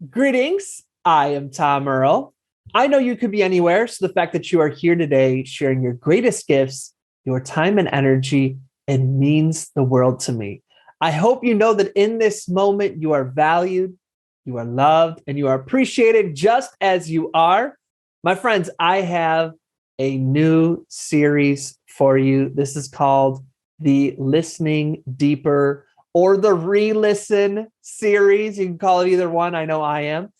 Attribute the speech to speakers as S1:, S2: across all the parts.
S1: Greetings. I am Tom Earl. I know you could be anywhere, so the fact that you are here today sharing your greatest gifts, your time and energy, it means the world to me. I hope you know that in this moment you are valued, you are loved, and you are appreciated just as you are. My friends, I have a new series for you. This is called the Listening Deeper or the Re-Listen series. You can call it either one. I know I am.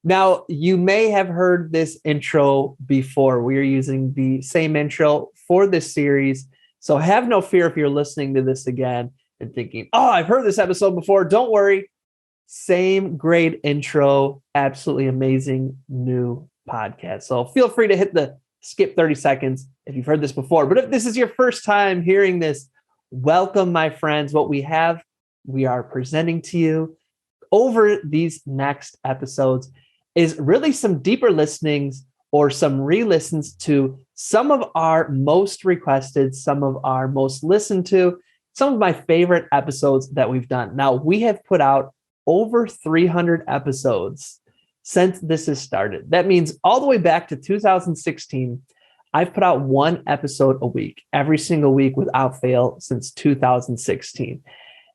S1: Now, you may have heard this intro before. We are using the same intro for this series. So have no fear if you're listening to this again and thinking, oh, I've heard this episode before. Don't worry. Same great intro, absolutely amazing new podcast. So feel free to hit the skip 30 seconds if you've heard this before. But if this is your first time hearing this, welcome, my friends. What we are presenting to you over these next episodes is really some deeper listenings or some re-listens to some of our most requested, some of our most listened to, some of my favorite episodes that we've done. Now, we have put out over 300 episodes since this has started. That means all the way back to 2016, I've put out one episode a week, every single week without fail since 2016.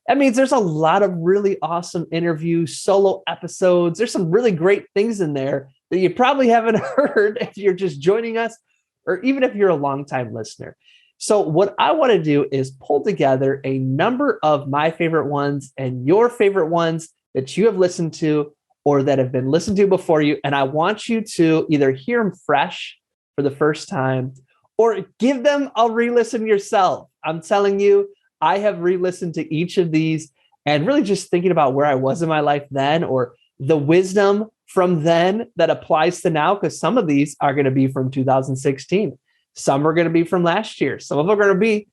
S1: That means there's a lot of really awesome interviews, solo episodes. There's some really great things in there that you probably haven't heard if you're just joining us, or even if you're a longtime listener. So what I want to do is pull together a number of my favorite ones and your favorite ones that you have listened to or that have been listened to before you. And I want you to either hear them fresh for the first time or give them a re-listen yourself. I'm telling you, I have re-listened to each of these and really just thinking about where I was in my life then or the wisdom from then that applies to now, because some of these are going to be from 2016. Some are going to be from last year. Some of them are going to be,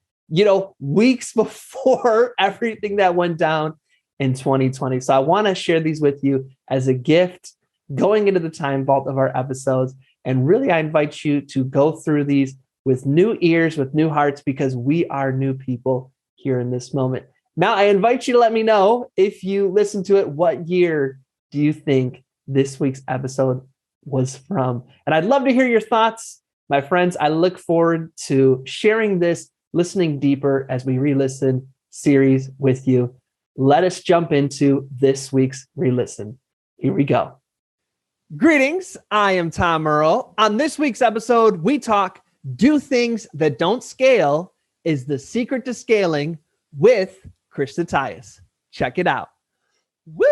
S1: weeks before everything that went down in 2020. So I want to share these with you as a gift going into the time vault of our episodes. And really, I invite you to go through these with new ears, with new hearts, because we are new people here in this moment. Now, I invite you to let me know if you listen to it, what year do you think this week's episode was from? And I'd love to hear your thoughts, my friends. I look forward to sharing this Listening Deeper as we re-listen series with you. Let us jump into this week's re-listen. Here we go. Greetings, I am Tom Earl. On this week's episode, we talk Do Things That Don't Scale is the Secret to Scaling with Crysta Tyus. Check it out. Woo!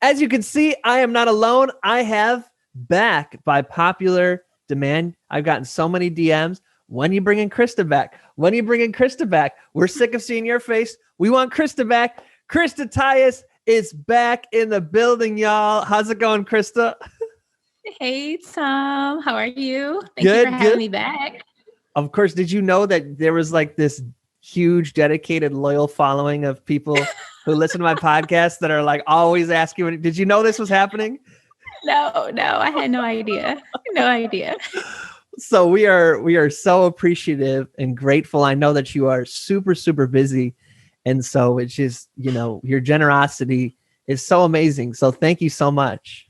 S1: As you can see, I am not alone. I have back by popular demand. I've gotten so many DMs. When are you bringing Crysta back? When are you bringing Crysta back? We're sick of seeing your face. We want Crysta back. Crysta Tyus is back in the building, y'all. How's it going, Crysta?
S2: Hey, Tom. How are you? Thank you for having me back.
S1: Of course. Did you know that there was like this huge, dedicated, loyal following of people who listen to my podcast that are like always asking, did you know this was happening?
S2: No, I had no idea. No idea.
S1: So we are so appreciative and grateful. I know that you are super, super busy. And so it's just, your generosity is so amazing. So thank you so much.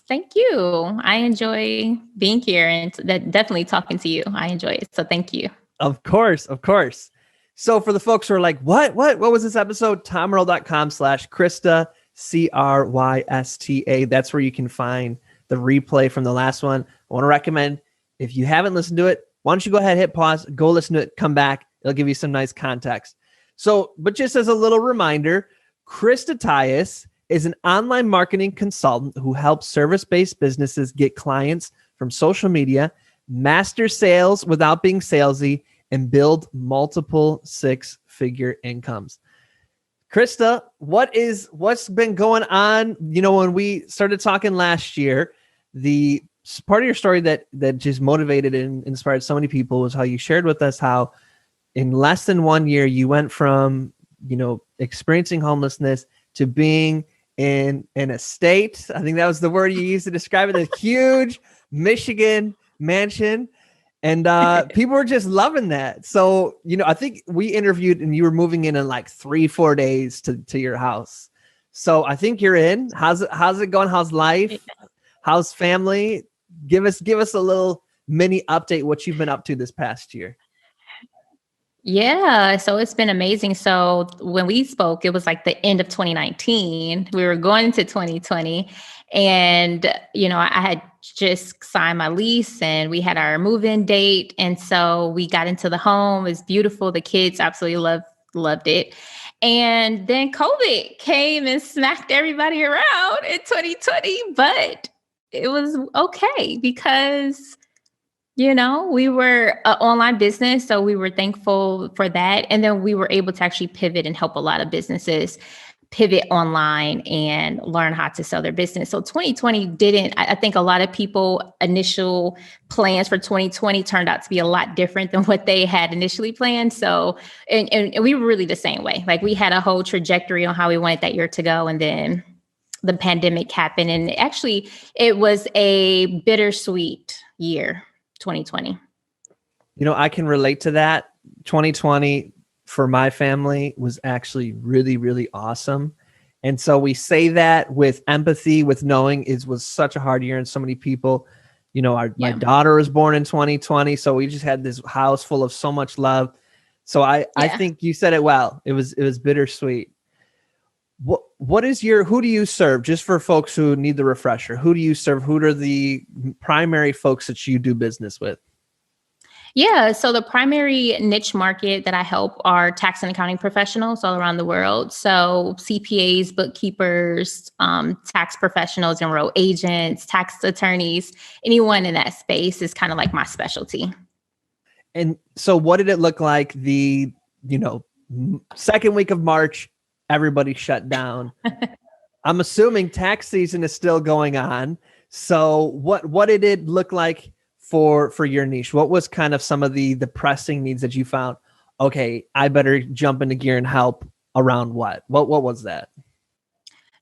S2: Thank you. I enjoy being here and definitely talking to you. I enjoy it. So thank you.
S1: Of course. So for the folks who are like, what was this episode? TomEarl.com/Crysta, Crysta. That's where you can find the replay from the last one. I want to recommend, if you haven't listened to it, why don't you go ahead, hit pause, go listen to it, come back. It'll give you some nice context. So, but just as a little reminder, Crysta Tyus is an online marketing consultant who helps service-based businesses get clients from social media, master sales without being salesy, and build multiple six-figure incomes. Crysta, what's been going on? When we started talking last year, the part of your story that just motivated and inspired so many people was how you shared with us how in less than 1 year, you went from, experiencing homelessness to being in an estate. I think that was the word you used to describe it. A huge Michigan mansion. And people were just loving that. So, I think we interviewed and you were moving in like 3-4 days to your house. So I think you're in. How's it going? How's life? How's family? Give us a little mini update what you've been up to this past year.
S2: Yeah, so it's been amazing. So when we spoke, it was like the end of 2019. We were going into 2020. And, I had just signed my lease and we had our move-in date. And so we got into the home. It was beautiful. The kids absolutely loved it. And then COVID came and smacked everybody around in 2020. But it was okay because we were an online business, so we were thankful for that. And then we were able to actually pivot and help a lot of businesses pivot online and learn how to sell their business. So 2020 I think a lot of people initial plans for 2020 turned out to be a lot different than what they had initially planned. So, and we were really the same way. Like we had a whole trajectory on how we wanted that year to go. And then the pandemic happened. And actually it was a bittersweet year. 2020.
S1: I can relate to that. 2020 for my family was actually really, really awesome. And so we say that with empathy, with knowing it was such a hard year and so many people, my daughter was born in 2020. So we just had this house full of so much love. So I think you said it well. It was bittersweet. Who do you serve? Just for folks who need the refresher, who do you serve? Who are the primary folks that you do business with?
S2: Yeah. So the primary niche market that I help are tax and accounting professionals all around the world. So CPAs, bookkeepers, tax professionals, enrolled agents, tax attorneys, anyone in that space is kind of like my specialty.
S1: And so what did it look like the, second week of March? Everybody shut down. I'm assuming tax season is still going on. So what did it look like for your niche? What was kind of some of the pressing needs that you found? Okay, I better jump into gear and help around what? What was that?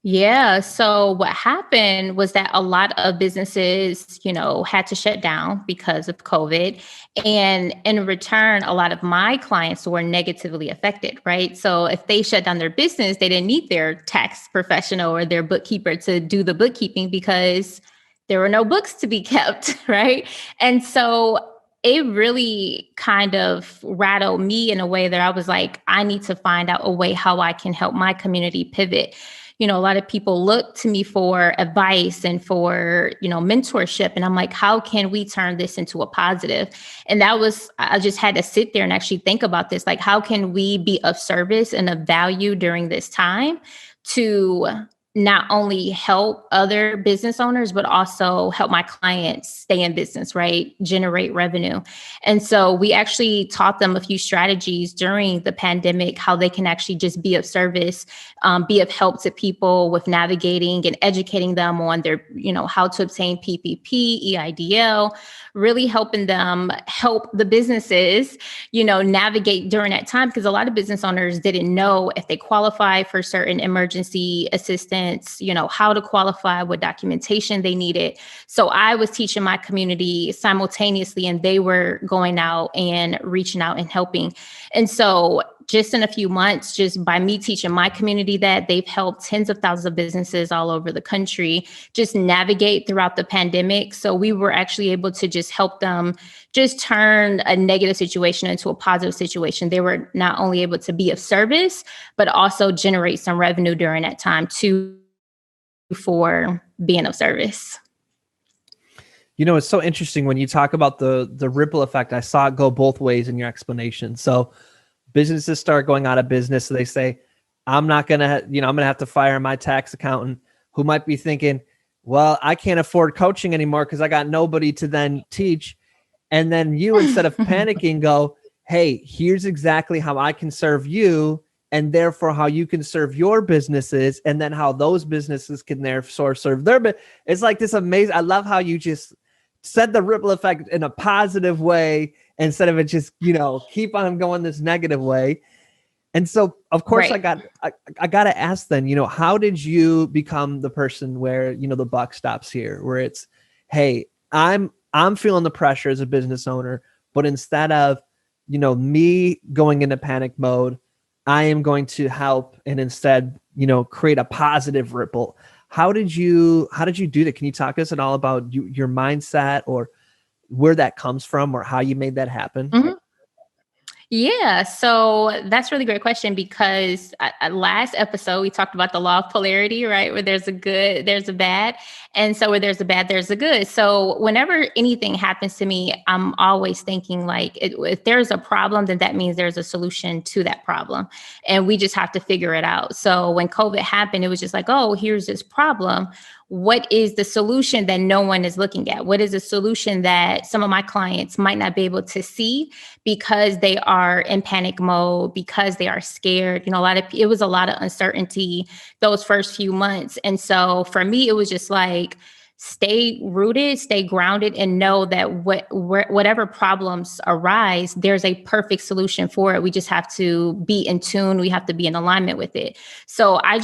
S2: Yeah. So what happened was that a lot of businesses, had to shut down because of COVID. And in return, a lot of my clients were negatively affected, right? So if they shut down their business, they didn't need their tax professional or their bookkeeper to do the bookkeeping because there were no books to be kept, right? And so it really kind of rattled me in a way that I was like, I need to find out a way how I can help my community pivot. A lot of people look to me for advice and for, mentorship. And I'm like, how can we turn this into a positive? And I just had to sit there and actually think about this. Like, how can we be of service and of value during this time to not only help other business owners, but also help my clients stay in business, right? Generate revenue. And so we actually taught them a few strategies during the pandemic, how they can actually just be of service, be of help to people with navigating and educating them on their, how to obtain PPP, EIDL, really helping them help the businesses, navigate during that time, because a lot of business owners didn't know if they qualify for certain emergency assistance, how to qualify, what documentation they needed. So I was teaching my community simultaneously, and they were going out and reaching out and helping. And so just in a few months, just by me teaching my community that, they've helped tens of thousands of businesses all over the country just navigate throughout the pandemic. So we were actually able to just help them just turn a negative situation into a positive situation. They were not only able to be of service, but also generate some revenue during that time too, for being of service.
S1: It's so interesting when you talk about the ripple effect. I saw it go both ways in your explanation. So businesses start going out of business. So they say, I'm going to have to fire my tax accountant, who might be thinking, well, I can't afford coaching anymore because I got nobody to then teach. And then you, instead of panicking, go, hey, here's exactly how I can serve you, and therefore how you can serve your businesses, and then how those businesses can therefore serve their business. It's like this amazing. I love how you just said the ripple effect in a positive way instead of it just, keep on going this negative way. And so, of course, right. I got to ask then, how did you become the person where, the buck stops here, where it's, hey, I'm feeling the pressure as a business owner, but instead of, me going into panic mode, I am going to help and instead, create a positive ripple. How did you do that? Can you talk to us at all about your mindset or where that comes from or how you made that happen?
S2: Mhm. Yeah, so that's a really great question because last episode we talked about the law of polarity, right? Where there's a good, there's a bad. And so where there's a bad, there's a good. So whenever anything happens to me, I'm always thinking like if there's a problem, then that means there's a solution to that problem. And we just have to figure it out. So when COVID happened, it was just like, oh, here's this problem. What is the solution that no one is looking at? What is a solution that some of my clients might not be able to see because they are in panic mode, because they are scared? It was a lot of uncertainty those first few months. And so for me, it was just like, stay rooted, stay grounded, and know that whatever problems arise, there's a perfect solution for it. We just have to be in tune. We have to be in alignment with it. So I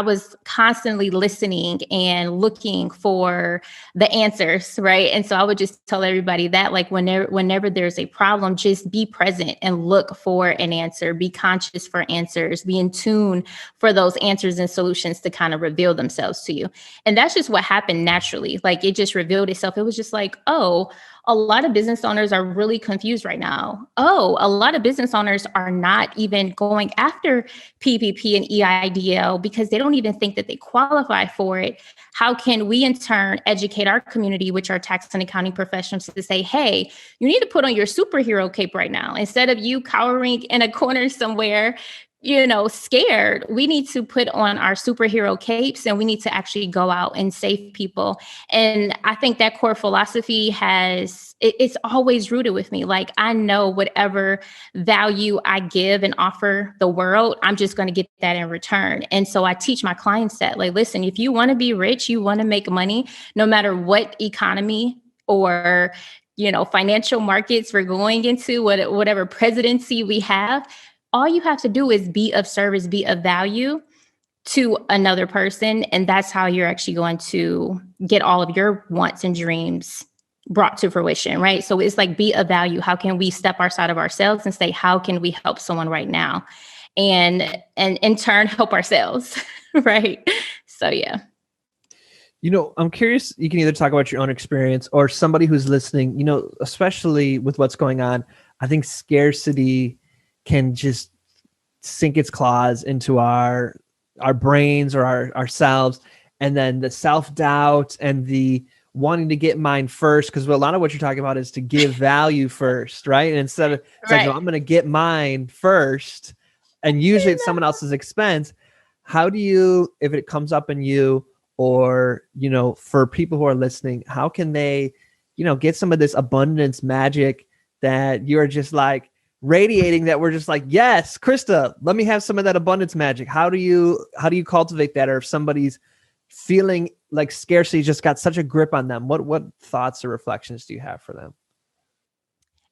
S2: was constantly listening and looking for the answers, right? And so I would just tell everybody that, like, whenever there's a problem, just be present and look for an answer. Be conscious for answers. Be in tune for those answers and solutions to kind of reveal themselves to you. And that's just what happened naturally. Like, it just revealed itself. It was just like, oh, a lot of business owners are really confused right now. Oh, a lot of business owners are not even going after PPP and EIDL because they don't even think that they qualify for it. How can we in turn educate our community, which are tax and accounting professionals, to say, hey, you need to put on your superhero cape right now. Instead of you cowering in a corner somewhere, scared, we need to put on our superhero capes and we need to actually go out and save people. And I think that core philosophy it's always rooted with me. Like, I know whatever value I give and offer the world, I'm just going to get that in return. And so I teach my clients that, like, listen, if you want to be rich, you want to make money, no matter what economy or financial markets we're going into, whatever presidency we have, all you have to do is be of service, be of value to another person. And that's how you're actually going to get all of your wants and dreams brought to fruition, right? So it's like, be of value. How can we step outside of ourselves and say, how can we help someone right now? And in turn, help ourselves, right? So, yeah.
S1: I'm curious, you can either talk about your own experience or somebody who's listening, especially with what's going on. I think scarcity can just sink its claws into our brains or ourselves. And then the self-doubt and the wanting to get mine first, because a lot of what you're talking about is to give value first, right? And instead of, it's like, no, I'm going to get mine first, and usually it's someone else's expense. How do you, if it comes up in you, or, for people who are listening, how can they, get some of this abundance magic that you're just like radiating, that we're just like, yes, Crysta, let me have some of that abundance magic. How do you cultivate that? Or if somebody's feeling like scarcity just got such a grip on them, what thoughts or reflections do you have for them?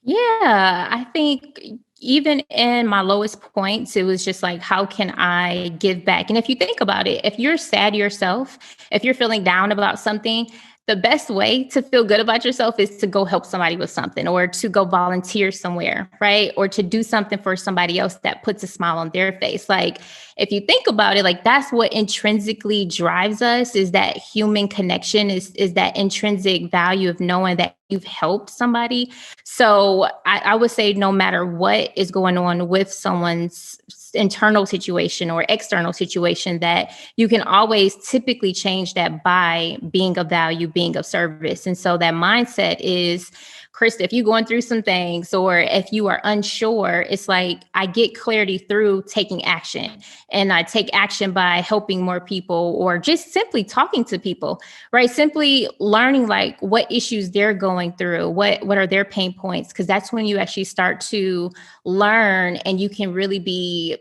S2: Yeah, I think even in my lowest points, it was just like, how can I give back? And if you think about it, if you're sad yourself, if you're feeling down about something, the best way to feel good about yourself is to go help somebody with something, or to go volunteer somewhere, right? Or to do something for somebody else that puts a smile on their face. Like, if you think about it, like, that's what intrinsically drives us, is that human connection, is that intrinsic value of knowing that you've helped somebody. So I would say, no matter what is going on with someone's internal situation or external situation, that you can always typically change that by being of value, being of service. And so that mindset is, Crysta, if you're going through some things, or if you are unsure, it's like, I get clarity through taking action. And I take action by helping more people, or just simply talking to people, right? Simply learning like what issues they're going through, what are their pain points, because that's when you actually start to learn, and you can really be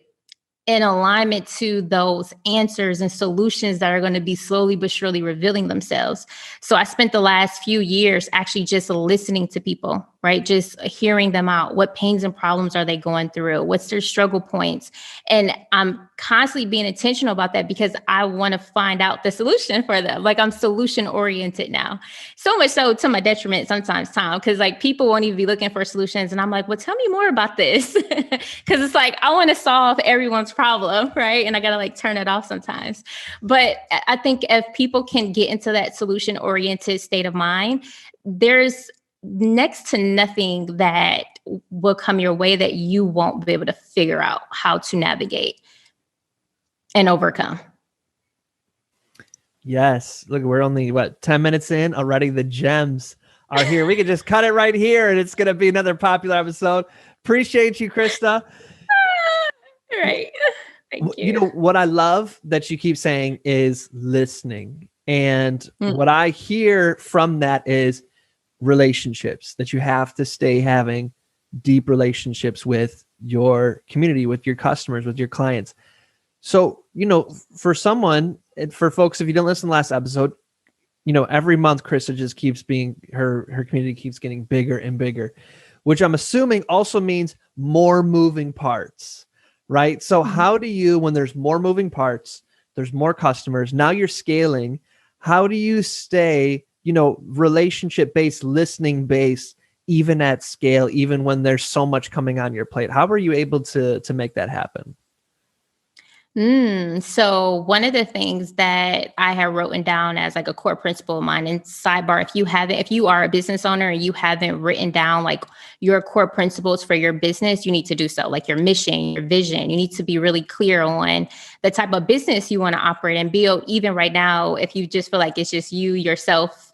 S2: in alignment to those answers and solutions that are going to be slowly but surely revealing themselves. So I spent the last few years actually just listening to people, right? Just hearing them out. What pains and problems are they going through? What's their struggle points? And I'm constantly being intentional about that because I want to find out the solution for them. Like I'm solution oriented now. So much so to my detriment sometimes, Tom, because like people won't even be looking for solutions. And I'm like, well, tell me more about this. Because it's like, I want to solve everyone's problem, right? And I got to like turn it off sometimes. But I think if people can get into that solution oriented state of mind, there's next to nothing that will come your way that you won't be able to figure out how to navigate and overcome.
S1: Yes. Look, we're only 10 minutes in already. The gems are here. We could just cut it right here and it's going to be another popular episode. Appreciate you, Crysta.
S2: Right. Thank you.
S1: You know, what I love that you keep saying is listening. And what I hear from that is relationships, that you have to stay having deep relationships with your community, with your customers, with your clients. So, you know, for someone, for folks, if you didn't listen to the last episode, you know, every month Crysta just keeps being, her community keeps getting bigger and bigger, which I'm assuming also means more moving parts, right? So how do you, when there's more moving parts, there's more customers, now you're scaling, how do you stay, you know, relationship-based, listening-based, even at scale, even when there's so much coming on your plate? How are you able to make that happen?
S2: So one of the things that I have written down as like a core principle of mine, and sidebar, if you are a business owner and you haven't written down like your core principles for your business, you need to do so, like your mission, your vision. You need to be really clear on the type of business you want to operate and build. Even right now, if you just feel like it's just you, yourself,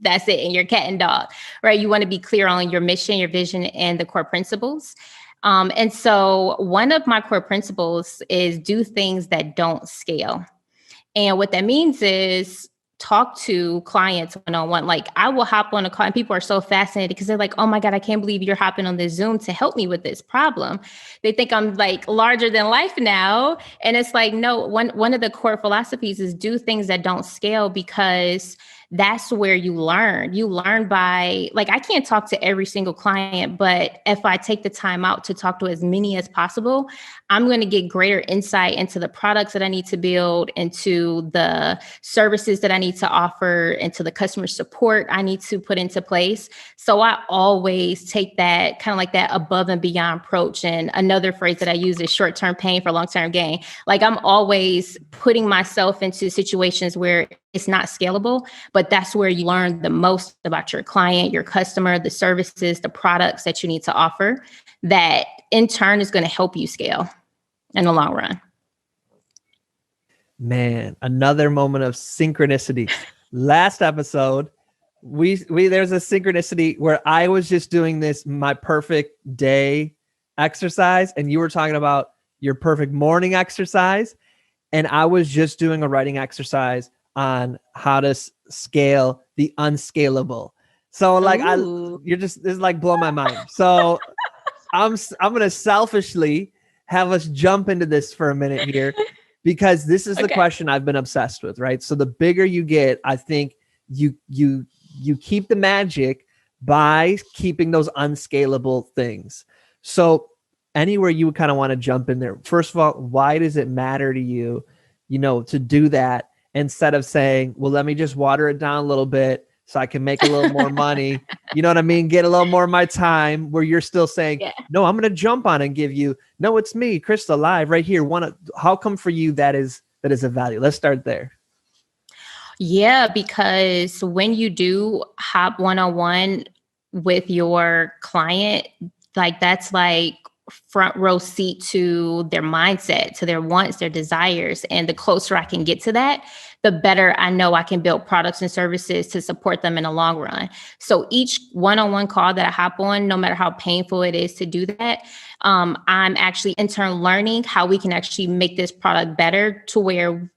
S2: that's it, and your cat and dog, right? You want to be clear on your mission, your vision, and the core principles. And so one of my core principles is do things that don't scale. And what that means is talk to clients one-on-one. Like I will hop on a call and people are so fascinated because they're like, oh my God, I can't believe you're hopping on this Zoom to help me with this problem. They think I'm like larger than life now. And it's like, no, one of the core philosophies is do things that don't scale, because that's where you learn. You learn by, like, I can't talk to every single client, but if I take the time out to talk to as many as possible, I'm going to get greater insight into the products that I need to build, into the services that I need to offer, into the customer support I need to put into place. So I always take that kind of like that above and beyond approach. And another phrase that I use is short-term pain for long-term gain. Like I'm always putting myself into situations where it's not scalable, but that's where you learn the most about your client, your customer, the services, the products that you need to offer, that in turn is going to help you scale in the long run.
S1: Man, another moment of synchronicity. Last episode, there's a synchronicity where I was just doing this, my perfect day exercise, and you were talking about your perfect morning exercise. And I was just doing a writing exercise on how to scale the unscalable. So like, this is like blow my mind. So I'm going to selfishly have us jump into this for a minute here, because this is the question I've been obsessed with, right? So the bigger you get, I think you keep the magic by keeping those unscalable things. So anywhere you would kind of want to jump in there. First of all, why does it matter to you, to do that, instead of saying, well, let me just water it down a little bit so I can make a little more money, you know what I mean? Get a little more of my time, where you're still saying, no, I'm going to jump on and give you, no, it's me, Crysta, live right here. How come for you that is a value? Let's start there.
S2: Yeah, because when you do hop one-on-one with your client, like that's like front row seat to their mindset, to their wants, their desires. And the closer I can get to that, the better I know I can build products and services to support them in the long run. So each one-on-one call that I hop on, no matter how painful it is to do that, I'm actually in turn learning how we can actually make this product better, to where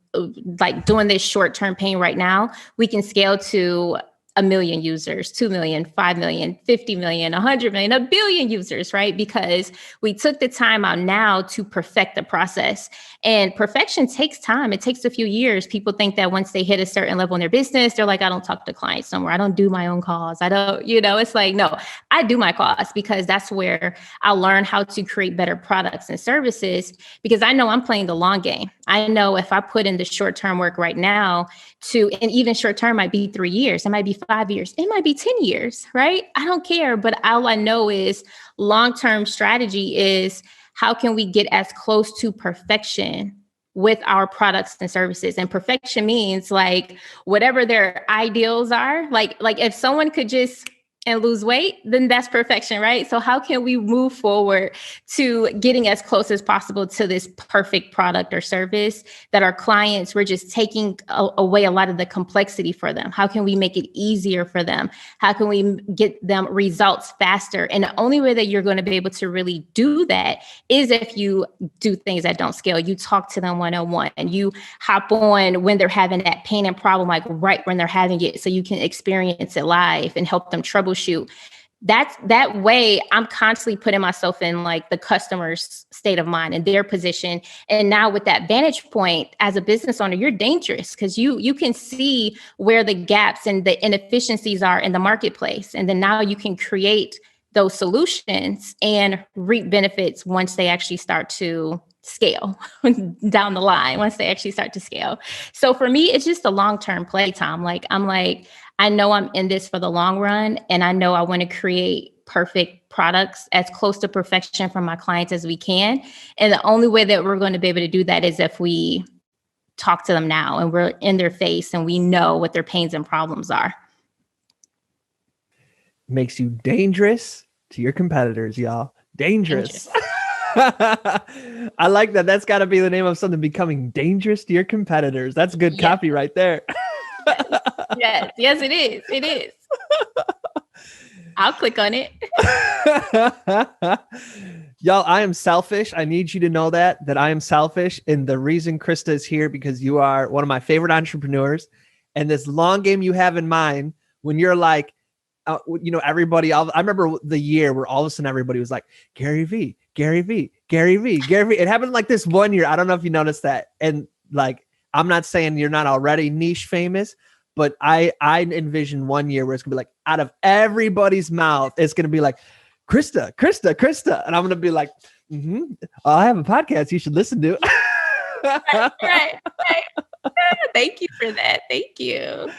S2: like doing this short-term pain right now, we can scale to a million users, 2 million, 5 million, 50 million, 100 million, a billion users, right? Because we took the time out now to perfect the process. And perfection takes time. It takes a few years. People think that once they hit a certain level in their business, they're like, I don't talk to clients no more. I don't do my own calls. I don't, it's like, no, I do my calls because that's where I'll learn how to create better products and services, because I know I'm playing the long game. I know if I put in the short-term work right now and even short-term might be 3 years, it might be 5 years, it might be 10 years, right? I don't care. But all I know is long-term strategy is how can we get as close to perfection with our products and services? And perfection means like whatever their ideals are, like if someone could just and lose weight, then that's perfection, right? So how can we move forward to getting as close as possible to this perfect product or service that our clients, we're just taking away a lot of the complexity for them? How can we make it easier for them? How can we get them results faster? And the only way that you're going to be able to really do that is if you do things that don't scale. You talk to them one-on-one and you hop on when they're having that pain and problem, like right when they're having it, so you can experience it live and help them troubleshoot. That way I'm constantly putting myself in like the customer's state of mind and their position. And now with that vantage point as a business owner, you're dangerous because you can see where the gaps and the inefficiencies are in the marketplace. And then now you can create those solutions and reap benefits once they actually start to scale down the line, once they actually start to scale. So for me, it's just a long-term play, Tom. I know I'm in this for the long run, and I know I want to create perfect products as close to perfection for my clients as we can. And the only way that we're going to be able to do that is if we talk to them now and we're in their face and we know what their pains and problems are.
S1: Makes you dangerous to your competitors, y'all. Dangerous. I like that. That's got to be the name of something, becoming dangerous to your competitors. That's good copy right there.
S2: Yes, it is. It is. I'll click on it.
S1: Y'all, I am selfish. I need you to know that I am selfish. And the reason Crysta is here, because you are one of my favorite entrepreneurs. And this long game you have in mind, when you're like, everybody, I remember the year where all of a sudden everybody was like, Gary V. It happened like this one year. I don't know if you noticed that. And like, I'm not saying you're not already niche famous, but I envision one year where it's gonna be like, out of everybody's mouth, it's gonna be like, Crysta. And I'm gonna be like, I have a podcast you should listen to.
S2: Right. Thank you for that. Thank you.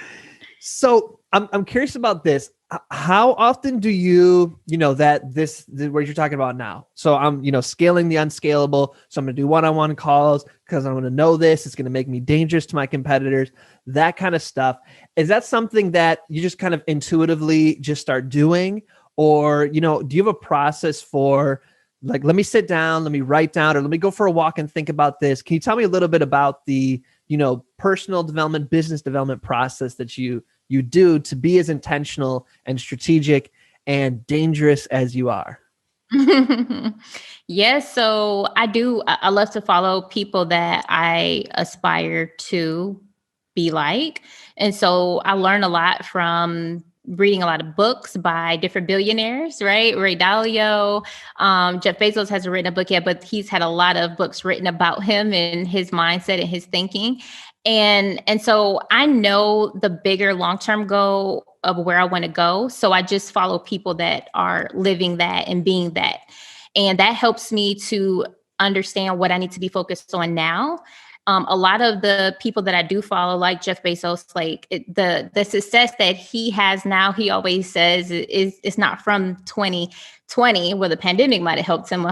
S1: So I'm curious about this. How often do you this what you're talking about now? So I'm, scaling the unscalable. So I'm going to do one-on-one calls because I'm going to know this. It's going to make me dangerous to my competitors, that kind of stuff. Is that something that you just kind of intuitively just start doing? Or, do you have a process for like, let me sit down, let me write down, or let me go for a walk and think about this? Can you tell me a little bit about the, personal development, business development process that you do to be as intentional and strategic and dangerous as you are?
S2: Yes. So I love to follow people that I aspire to be like. And so I learn a lot from reading a lot of books by different billionaires, right? Ray Dalio, Jeff Bezos hasn't written a book yet, but he's had a lot of books written about him and his mindset and his thinking. And so I know the bigger long-term goal of where I want to go. So I just follow people that are living that and being that. And that helps me to understand what I need to be focused on now. A lot of the people that I do follow, like Jeff Bezos, the success that he has now, he always says it's not from 2020, where the pandemic might have helped him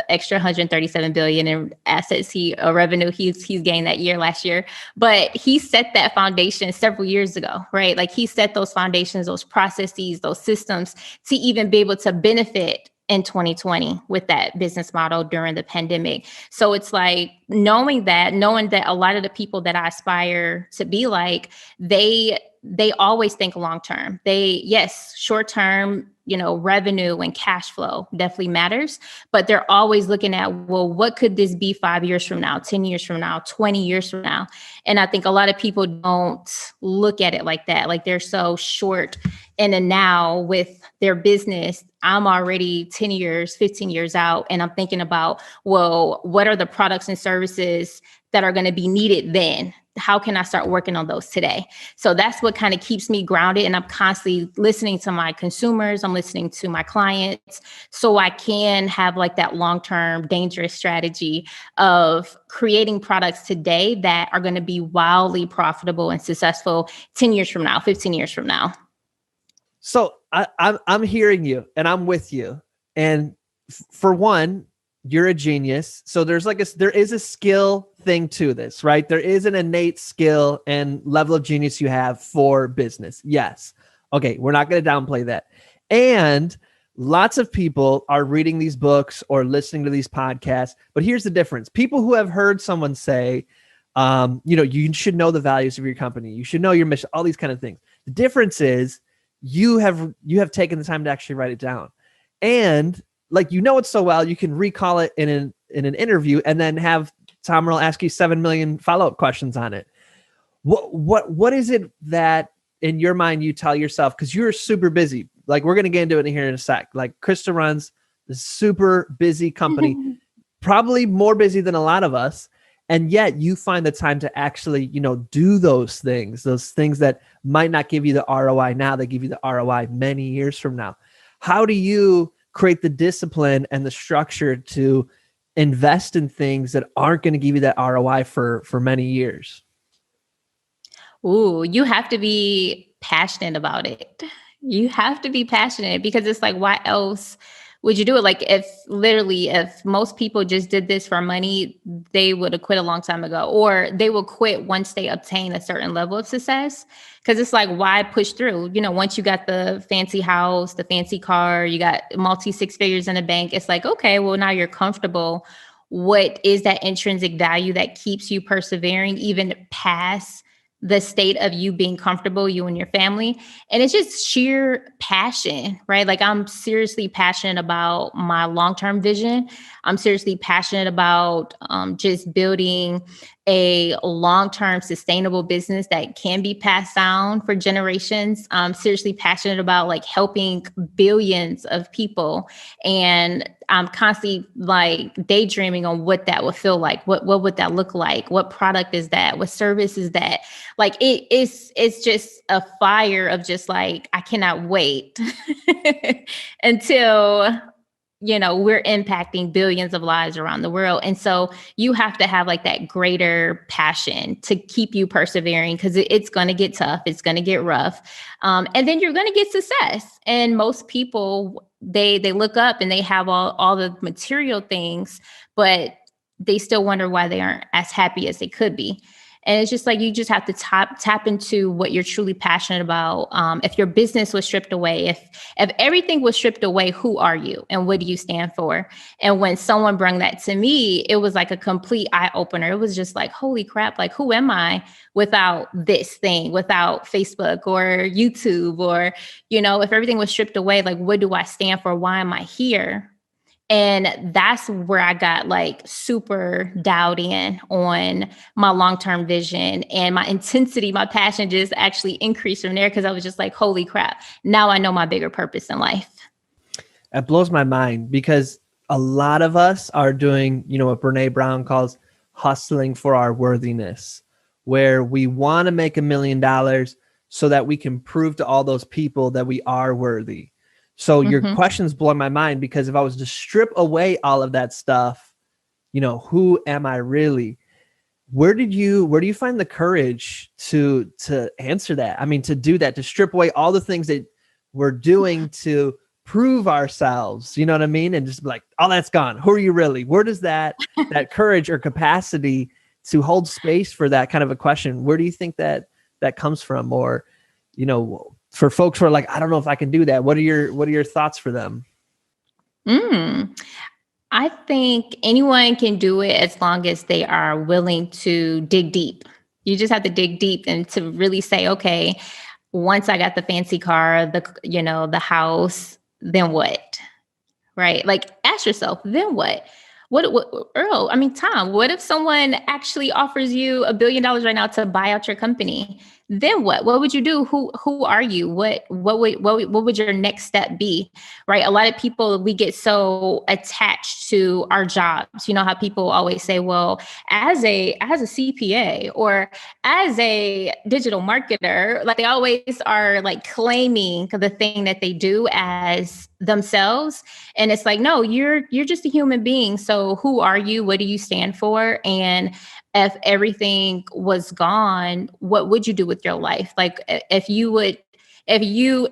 S2: extra 137 billion in assets, revenue he's gained that year last year. But he set that foundation several years ago, right? Like he set those foundations, those processes, those systems to even be able to benefit in 2020 with that business model during the pandemic. So it's like knowing that a lot of the people that I aspire to be like, they they always think long term. Yes, short term, revenue and cash flow definitely matters, but they're always looking at, well, what could this be 5 years from now, 10 years from now, 20 years from now? And I think a lot of people don't look at it like that. Like they're so short in the now with their business. I'm already 10 years, 15 years out, and I'm thinking about, well, what are the products and services that are going to be needed then? How can I start working on those today? So that's what kind of keeps me grounded. And I'm constantly listening to my consumers. I'm listening to my clients so I can have like that long-term dangerous strategy of creating products today that are going to be wildly profitable and successful 10 years from now, 15 years from now.
S1: So I'm hearing you and I'm with you. And for one, you're a genius. So there is a skill thing to this, right? There is an innate skill and level of genius you have for business. Yes. Okay. We're not going to downplay that. And lots of people are reading these books or listening to these podcasts, but here's the difference. People who have heard someone say, you should know the values of your company. You should know your mission, all these kind of things. The difference is you have taken the time to actually write it down. And like, it so well, you can recall it in an interview and then have Tom Earl ask you 7 million follow-up questions on it. What is it that in your mind you tell yourself, because you're super busy, like we're going to get into it here in a sec, like Crysta runs this super busy company, probably more busy than a lot of us. And yet you find the time to actually, do those things that might not give you the ROI now, they give you the ROI many years from now. How do you create the discipline and the structure to invest in things that aren't going to give you that ROI for many years?
S2: Ooh, you have to be passionate about it. You have to be passionate because it's like, why else would you do it? Like if most people just did this for money, they would have quit a long time ago, or they will quit once they obtain a certain level of success. Cause it's like, why push through? Once you got the fancy house, the fancy car, you got multi 6 figures in the bank. It's like, okay, well now you're comfortable. What is that intrinsic value that keeps you persevering even past the state of you being comfortable, you and your family? And it's just sheer passion, right? Like I'm seriously passionate about my long-term vision. I'm seriously passionate about just building a long-term sustainable business that can be passed down for generations. I'm seriously passionate about like helping billions of people. And I'm constantly like daydreaming on what that would feel like. What would that look like? What product is that? What service is that? Like it's just a fire of just like, I cannot wait until we're impacting billions of lives around the world. And so you have to have like that greater passion to keep you persevering because it's going to get tough. It's going to get rough. And then you're going to get success. And most people, they look up and they have all the material things, but they still wonder why they aren't as happy as they could be. And it's just like, you just have to tap into what you're truly passionate about. If your business was stripped away, if everything was stripped away, who are you and what do you stand for? And when someone brought that to me, it was like a complete eye opener. It was just like, holy crap, like who am I without this thing, without Facebook or YouTube or, if everything was stripped away, like what do I stand for? Why am I here? And that's where I got like super dialed in on my long-term vision, and my intensity, my passion just actually increased from there because I was just like, holy crap, now I know my bigger purpose in life.
S1: That blows my mind because a lot of us are doing, what Brene Brown calls hustling for our worthiness, where we want to make $1 million so that we can prove to all those people that we are worthy. So your questions blow my mind because if I was to strip away all of that stuff, who am I really? Where do you find the courage to answer that? I mean, to do that, to strip away all the things that we're doing to prove ourselves, you know what I mean? And just be like, oh, that's gone. Who are you really? Where does that courage or capacity to hold space for that kind of a question, where do you think that comes from? Or, for folks who are like, I don't know if I can do that. What are your thoughts for them?
S2: I think anyone can do it as long as they are willing to dig deep. You just have to dig deep and to really say, okay, once I got the fancy car, the house, then what? Right? Like, ask yourself, then what? Earl, I mean, Tom, what if someone actually offers you $1 billion right now to buy out your company? Then what? What would you do? Who are you? What would your next step be? Right? A lot of people, we get so attached to our jobs. You know how people always say, well, as a CPA or as a digital marketer, like they always are like claiming the thing that they do as themselves. And it's like, no, you're just a human being. So who are you? What do you stand for? And if everything was gone, what would you do with your life? Like if you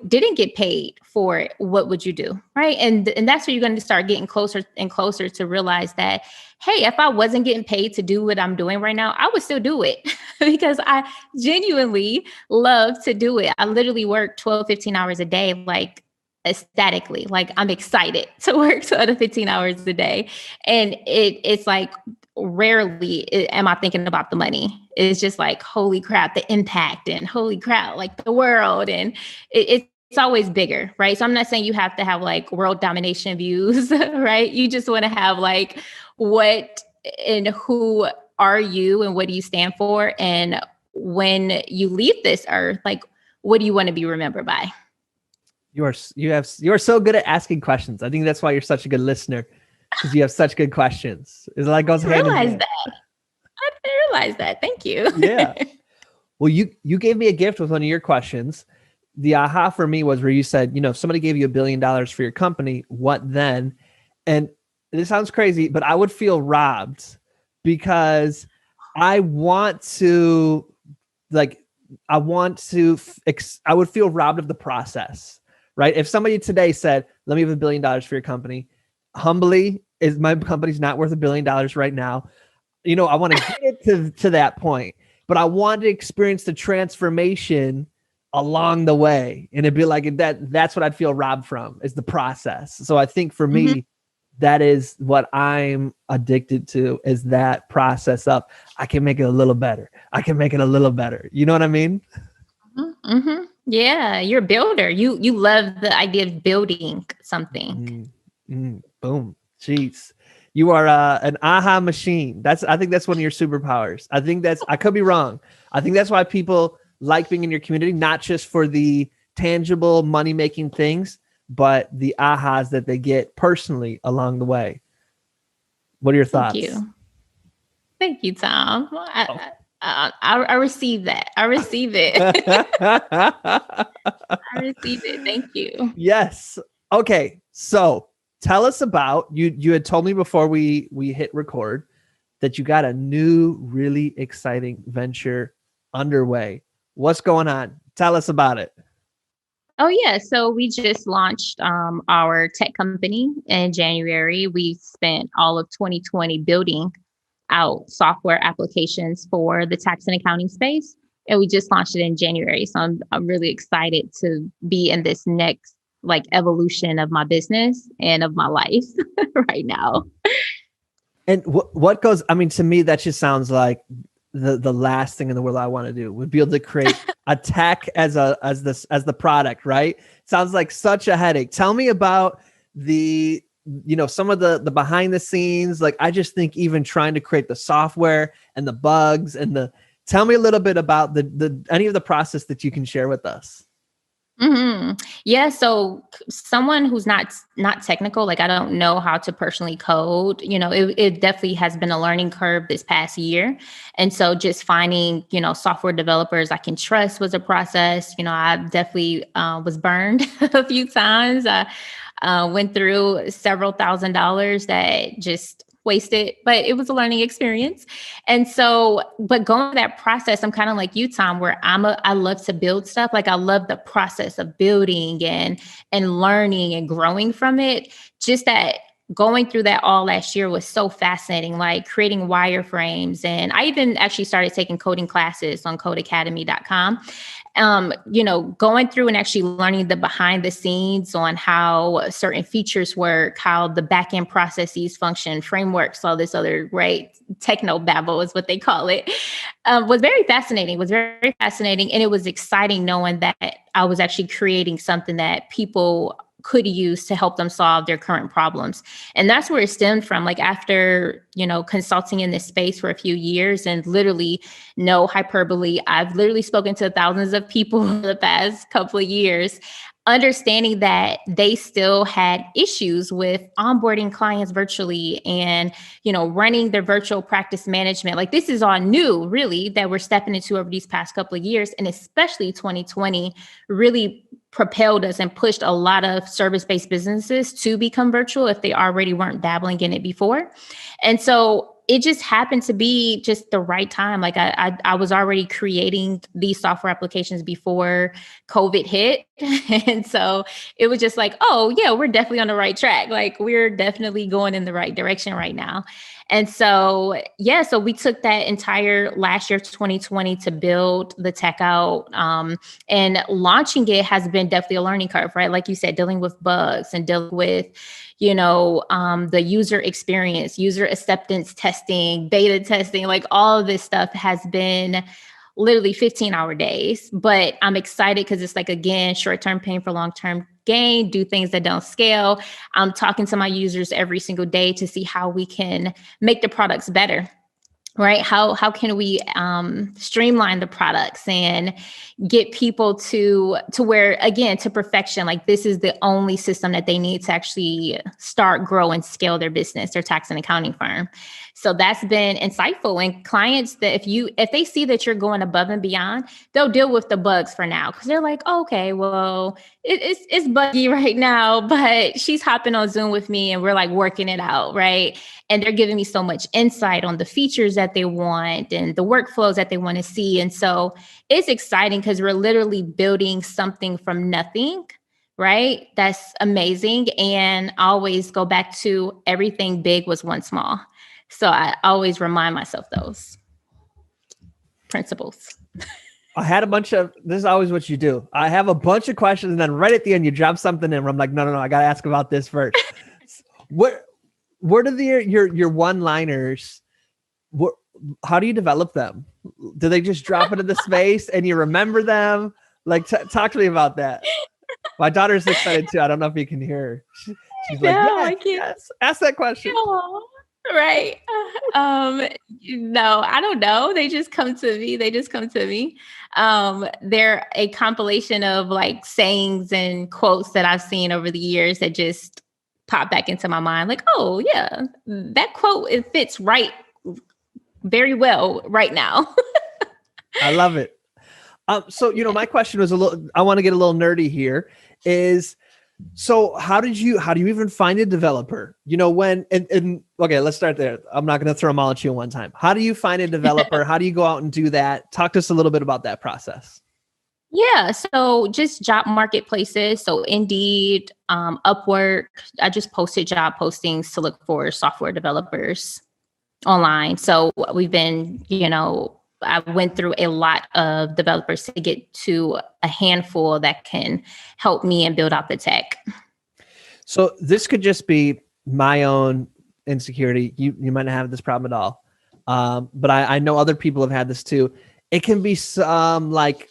S2: didn't get paid for it, what would you do? Right. And that's where you're going to start getting closer and closer to realize that, hey, if I wasn't getting paid to do what I'm doing right now, I would still do it because I genuinely love to do it. I literally work 12, 15 hours a day, like ecstatically, like I'm excited to work 12 to 15 hours a day. And it's like rarely am I thinking about the money. It's just like, holy crap, the impact, and holy crap, like the world. And it's always bigger, right? So I'm not saying you have to have like world domination views, right? You just want to have like what and who are you and what do you stand for? And when you leave this earth, like, what do you want to be remembered by?
S1: You are so good at asking questions. I think that's why you're such a good listener, because you have such good questions. It's like goes hand in hand.
S2: I didn't realize that. Thank you.
S1: Yeah. Well, you gave me a gift with one of your questions. The aha for me was where you said, if somebody gave you $1 billion for your company, what then? And this sounds crazy, but I would feel robbed because I want to I would feel robbed of the process, right? If somebody today said, let me have $1 billion for your company, humbly, is my company's not worth $1 billion right now. I want to get it to that point, but I want to experience the transformation along the way. And it'd be like that's what I'd feel robbed from, is the process. So I think for me, that is what I'm addicted to, is that process of, I can make it a little better. I can make it a little better. You know what I mean?
S2: Mm-hmm. Yeah. You're a builder. You love the idea of building something.
S1: Boom. Jeez. You are an aha machine. I think that's one of your superpowers. I could be wrong. I think that's why people like being in your community, not just for the tangible money-making things, but the ahas that they get personally along the way. What are your thoughts?
S2: Thank you, Tom. I receive that. I receive it. I receive it. Thank you.
S1: Yes. Okay. So tell us about, you had told me before we hit record that you got a new, really exciting venture underway. What's going on? Tell us about it.
S2: Oh, yeah. So we just launched our tech company in January. We spent all of 2020 building out software applications for the tax and accounting space. And we just launched it in January. So I'm really excited to be in this next like evolution of my business and of my life right now.
S1: And what goes, I mean, to me, that just sounds like the last thing in the world I want to do would be able to create a tech as the product, right? Sounds like such a headache. Tell me about some of the behind the scenes. Like, I just think even trying to create the software and the bugs and tell me a little bit about any of the process that you can share with us.
S2: Mm-hmm. Yeah. So someone who's not technical, like I don't know how to personally code, it definitely has been a learning curve this past year. And so just finding, software developers I can trust was a process. I definitely was burned a few times. I went through several $1,000s that just wasted, but it was a learning experience. And so, but going through that process, I'm kind of like you, Tom, where I love to build stuff. Like I love the process of building and learning and growing from it. Just that going through that all last year was so fascinating, like creating wireframes. And I even actually started taking coding classes on codeacademy.com. going through and actually learning the behind the scenes on how certain features work, how the back end processes function, frameworks, all this other great techno babble is what they call it, was very fascinating. And it was exciting knowing that I was actually creating something that people could use to help them solve their current problems. And that's where it stemmed from. Like after, consulting in this space for a few years, and literally, no hyperbole, I've literally spoken to thousands of people over the past couple of years, understanding that they still had issues with onboarding clients virtually and, running their virtual practice management. Like this is all new, really, that we're stepping into over these past couple of years. And especially 2020 really propelled us and pushed a lot of service-based businesses to become virtual if they already weren't dabbling in it before. And so it just happened to be just the right time. Like I was already creating these software applications before COVID hit. And so it was just like, oh yeah, we're definitely on the right track. Like we're definitely going in the right direction right now. And so, so we took that entire last year, 2020, to build the tech out. And launching it has been definitely a learning curve, right? Like you said, dealing with bugs and dealing with, the user experience, user acceptance testing, beta testing, like all of this stuff has been literally 15-hour days. But I'm excited because it's like, again, short-term pain for long-term gain, do things that don't scale. I'm talking to my users every single day to see how we can make the products better. Right? How can we streamline the products and get people to where, again, to perfection? Like this is the only system that they need to actually start, grow, and scale their business, their tax and accounting firm. So that's been insightful. And clients that if they see that you're going above and beyond, they'll deal with the bugs for now because they're like, oh, okay, well, it's buggy right now, but she's hopping on Zoom with me and we're like working it out, right? And they're giving me so much insight on the features that they want and the workflows that they want to see. And so it's exciting because we're literally building something from nothing, right? That's amazing. And I always go back to everything big was once small. So I always remind myself those principles.
S1: I had a bunch of, this is always what you do. I have a bunch of questions and then right at the end you drop something in where I'm like, no, I got to ask about this first. What are your one-liners? How do you develop them? Do they just drop into the space and you remember them? Like, talk to me about that. My daughter's excited too. I don't know if you can hear her. She's like, yes, ask that question.
S2: No. Right. No, I don't know. They just come to me. They're a compilation of like sayings and quotes that I've seen over the years that just pop back into my mind. Like, oh yeah, that quote, it fits right very well right now.
S1: I love it. So, my question was I want to get a little nerdy here so how do you even find a developer? Okay, let's start there. I'm not going to throw them all at you at one time. How do you find a developer? How do you go out and do that? Talk to us a little bit about that process.
S2: Yeah. So just job marketplaces. So Indeed, Upwork, I just posted job postings to look for software developers online. So we've been, I went through a lot of developers to get to a handful that can help me and build out the tech.
S1: So this could just be my own insecurity. You might not have this problem at all. But I know other people have had this too. It can be some like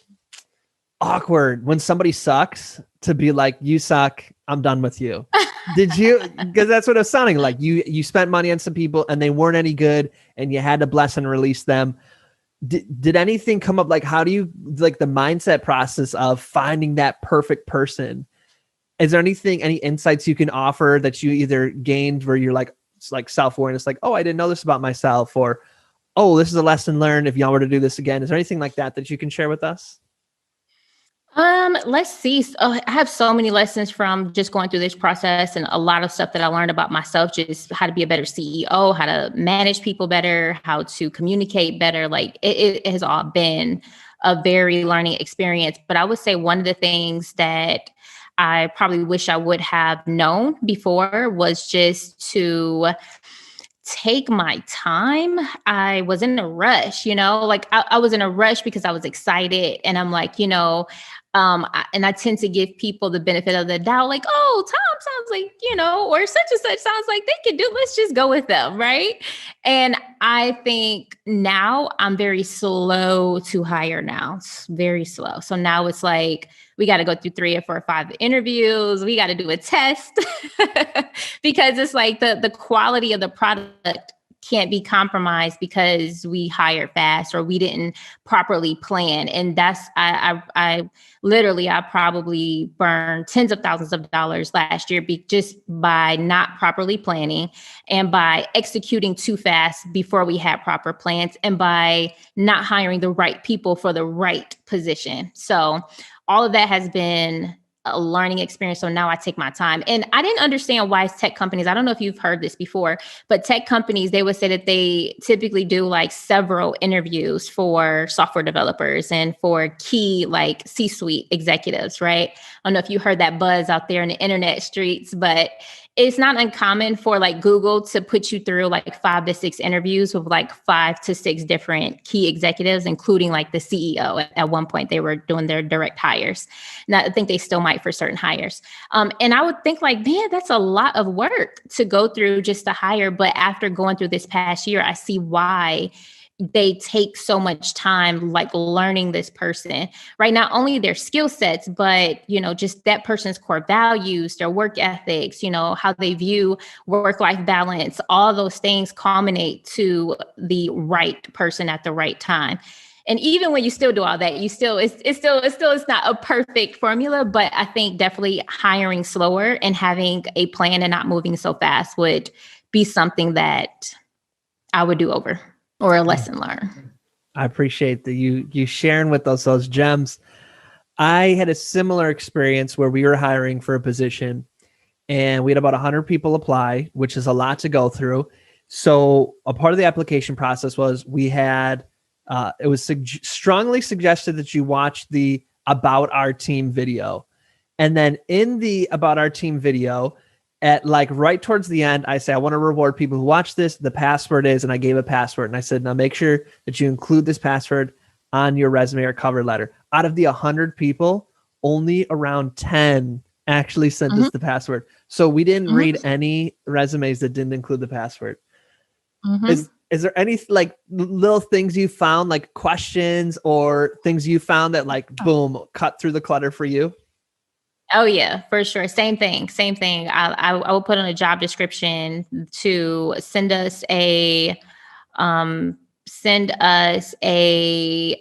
S1: awkward when somebody sucks to be like, you suck, I'm done with you. Did you? Because that's what it's sounding like. You spent money on some people and they weren't any good and you had to bless and release them. Did anything come up? Like, how do you, like the mindset process of finding that perfect person? Is there any insights you can offer that you either gained where you're like, it's like self-awareness, like, oh, I didn't know this about myself, or, oh, this is a lesson learned if y'all were to do this again? Is there anything like that you can share with us?
S2: Let's see. I have so many lessons from just going through this process and a lot of stuff that I learned about myself, just how to be a better CEO, how to manage people better, how to communicate better. Like it has all been a very learning experience. But I would say one of the things that I probably wish I would have known before was just to take my time. I was in a rush, like I was in a rush because I was excited. And I'm like, and I tend to give people the benefit of the doubt, like, oh, Tom sounds like, or such and such sounds like they can do, let's just go with them. Right. And I think now I'm very slow to hire now. It's very slow. So now it's like, we got to go through 3 or 4 or 5 interviews. We got to do a test because it's like the quality of the product can't be compromised because we hired fast or we didn't properly plan. And that's, I literally, I probably burned tens of thousands of dollars last year just by not properly planning and by executing too fast before we had proper plans and by not hiring the right people for the right position. So all of that has been a learning experience. So now I take my time. And I didn't understand why tech companies, I don't know if you've heard this before, but tech companies, they would say that they typically do like several interviews for software developers and for key like C-suite executives, right? I don't know if you heard that buzz out there in the internet streets, but it's not uncommon for like Google to put you through like 5 to 6 interviews with like 5 to 6 different key executives, including like the CEO. At one point, they were doing their direct hires. Now, I think they still might for certain hires. And I would think like, man, that's a lot of work to go through just to hire. But after going through this past year, I see why they take so much time like learning this person, right? Not only their skill sets, but, just that person's core values, their work ethics, how they view work-life balance, all those things culminate to the right person at the right time. And even when you still do all that, it's not a perfect formula, but I think definitely hiring slower and having a plan and not moving so fast would be something that I would do over. Or a lesson learned.
S1: I appreciate that you sharing with us those gems. I had a similar experience where we were hiring for a position and we had about 100 people apply, which is a lot to go through. So a part of the application process was we had, it was strongly suggested that you watch the About Our Team video. And then in the About Our Team video, at like right towards the end, I say, I want to reward people who watch this. The password is, and I gave a password. And I said, now make sure that you include this password on your resume or cover letter. Out of the 100 people, only around 10 actually sent us the password. So we didn't read any resumes that didn't include the password. Is there any like little things you found, like questions or things you found that like, boom, cut through the clutter for you?
S2: Oh yeah, for sure. Same thing. I will put on a job description to send us a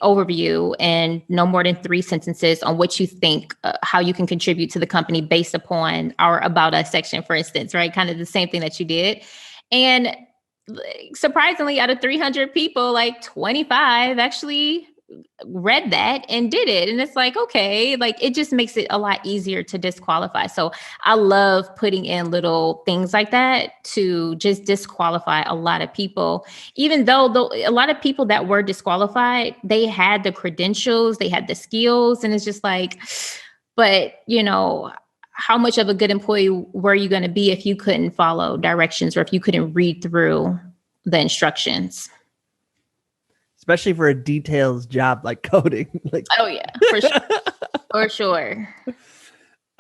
S2: overview and no more than 3 sentences on what you think, how you can contribute to the company based upon our About Us section, for instance, right? Kind of the same thing that you did. And surprisingly, out of 300 people, like 25 actually read that and did it. And it's like, okay, like it just makes it a lot easier to disqualify. So I love putting in little things like that to just disqualify a lot of people, even though a lot of people that were disqualified, they had the credentials, they had the skills. And it's just like, but how much of a good employee were you going to be if you couldn't follow directions or if you couldn't read through the instructions?
S1: Especially for a details job like coding.
S2: Oh yeah, for sure. For sure.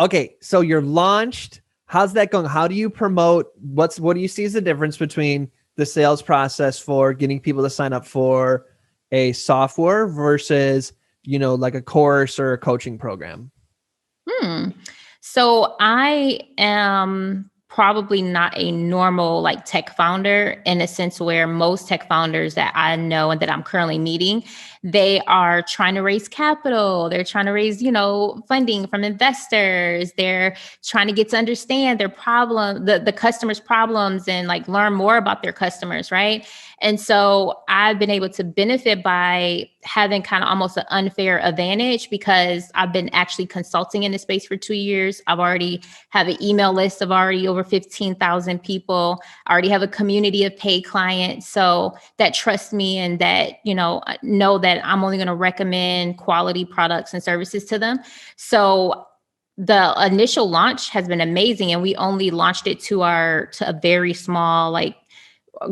S1: Okay, so you're launched. How's that going? How do you promote? What do you see as the difference between the sales process for getting people to sign up for a software versus, like a course or a coaching program?
S2: So I am probably not a normal like tech founder in a sense where most tech founders that I know and that I'm currently meeting, they are trying to raise capital. They're trying to raise, funding from investors. They're trying to get to understand their problem, the customer's problems and like learn more about their customers, right? And so I've been able to benefit by having kind of almost an unfair advantage because I've been actually consulting in the space for 2 years. I've already have an email list of already over 15,000 people. I already have a community of paid clients. So that trust me and that, know that I'm only going to recommend quality products and services to them. So the initial launch has been amazing. And we only launched it to a very small, like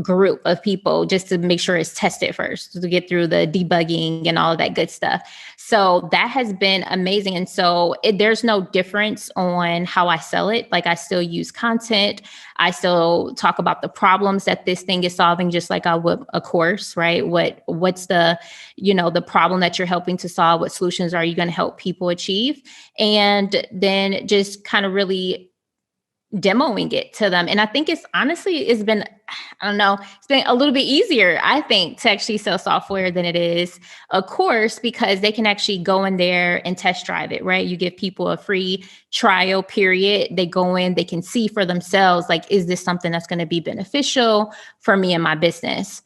S2: group of people just to make sure it's tested first to get through the debugging and all of that good stuff. So that has been amazing. And so there's no difference on how I sell it. Like I still use content. I still talk about the problems that this thing is solving, just like I would a course, right? What's the, the problem that you're helping to solve? What solutions are you going to help people achieve? And then just kind of really demoing it to them. And I think it's been, I don't know, it's been a little bit easier, I think, to actually sell software than it is a course, because they can actually go in there and test drive it, right? You give people a free trial period. They go in, they can see for themselves, like, is this something that's going to be beneficial for me and my business?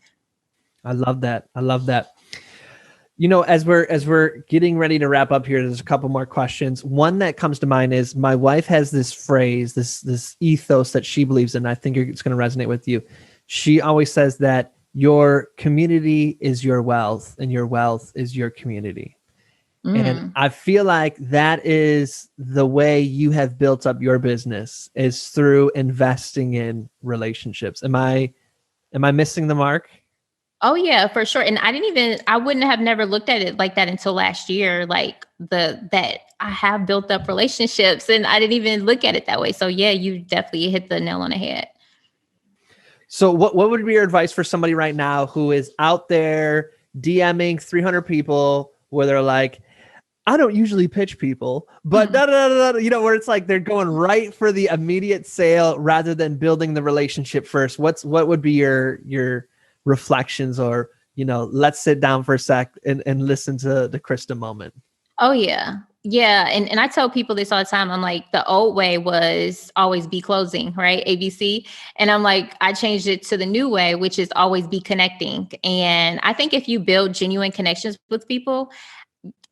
S1: I love that. I love that. As we're getting ready to wrap up here, there's a couple more questions. One that comes to mind is my wife has this phrase, this ethos that she believes in. I think it's going to resonate with you. She always says that your community is your wealth and your wealth is your community. And I feel like that is the way you have built up your business, is through investing in relationships. Am I missing the mark?
S2: Oh yeah, for sure. And I wouldn't have never looked at it like that until last year, like that I have built up relationships, and I didn't even look at it that way. So yeah, you definitely hit the nail on the head.
S1: So what would be your advice for somebody right now who is out there DMing 300 people where they're like, I don't usually pitch people, but where it's like they're going right for the immediate sale rather than building the relationship first? What would be your reflections, or let's sit down for a sec and listen to the Crysta moment?
S2: Oh yeah. And I tell people this all the time. I'm like, the old way was always be closing, right? ABC. And I'm like, I changed it to the new way, which is always be connecting. And I think if you build genuine connections with people,